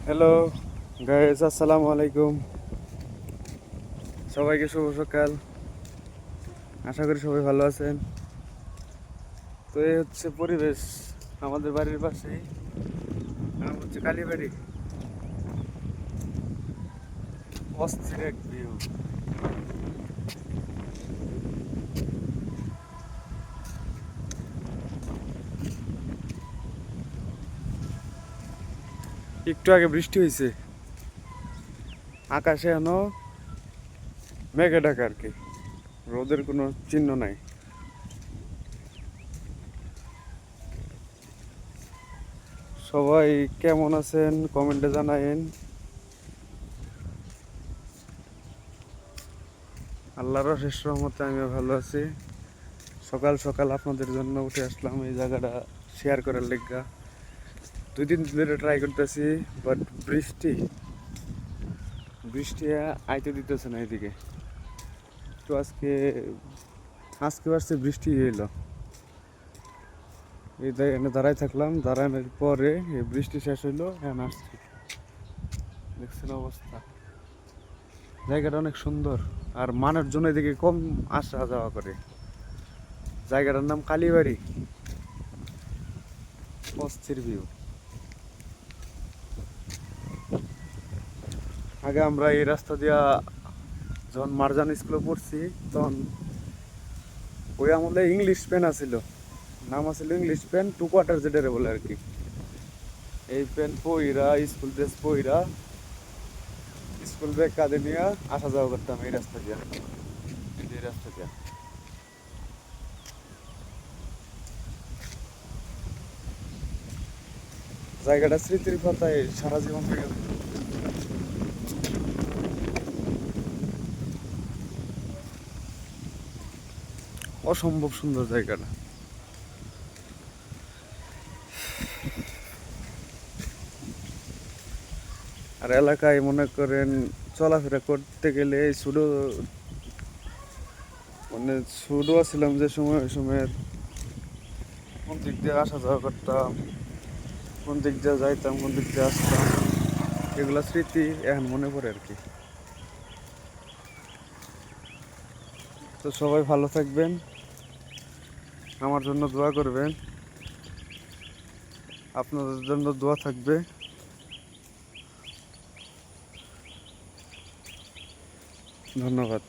Hello guys, আসসালামু আলাইকুম। সবাইকে শুভ সকাল। আশা করি সবাই ভালো আছেন। তো এই হচ্ছে পরিবেশ আমাদের বাড়ির পাশেই। নাম হচ্ছে কালীবাড়ি। অস্থির এক ভিউ। একটু আগে বৃষ্টি হয়েছে, আকাশে এখনো মেঘে ঢাকা আর কি, রোদের কোনো চিহ্ন নাই। সবাই কেমন আছেন কমেন্টে জানায়েন। আল্লাহর অশেষ রহমতে আমিও ভালো আছি। সকাল সকাল আপনাদের জন্য উঠে আসলাম এই জায়গাটা শেয়ার করার লেগা। 2 দিন ধরে ট্রাই করতেছি, বাট বৃষ্টি বৃষ্টি আইতে দিতেছে না এদিকে। তো আজকে আজকে আসছে বৃষ্টি এলো, এনে দাঁড়াই থাকলাম, দাঁড়ানোর পরে এই বৃষ্টি শেষ হইলো, এখন আসছি। দেখছেন অবস্থা, জায়গাটা অনেক সুন্দর। আর মানের জন্য এদিকে কম আসা যাওয়া করে। জায়গাটার নাম কালীবাড়ি। অস্থির ভিউ। আগে আমরা এই রাস্তা দিয়া যখন মারজান স্কুলে পড়ছি, তখন ওই আমলে ইংলিশ পেন আছিল, নাম আছিল ইংলিশ পেন 2 কোয়ার্টার যেটারে বলে আর কি। এই পেন পইরা, স্কুল ড্রেস পইরা, স্কুল ব্যাগ কাঁধে নিয়ে আসা যাওয়া করতাম এই রাস্তা দিয়া, এই রাস্তা দিয়া। জায়গাটা স্মৃতির পাতায় সারা জীবন থেকে যাবে। অসম্ভব সুন্দর জায়গাটা। আর এলাকায় মনে করেন চলাফেরা করতে গেলে এই সুডো, মানে সুডো ছিলাম যে সময়, ওই সময়ের কোন দিক দিয়ে আসা যাওয়া করতাম, কোন দিক দিয়ে যাইতাম, কোন দিক দিয়ে আসতাম, এগুলা স্মৃতি এখন মনে পড়ে আর কি। তো সবাই ভালো থাকবেন, আমার জন্য দোয়া করবেন, আপনাদের জন্য দোয়া থাকবে। ধন্যবাদ।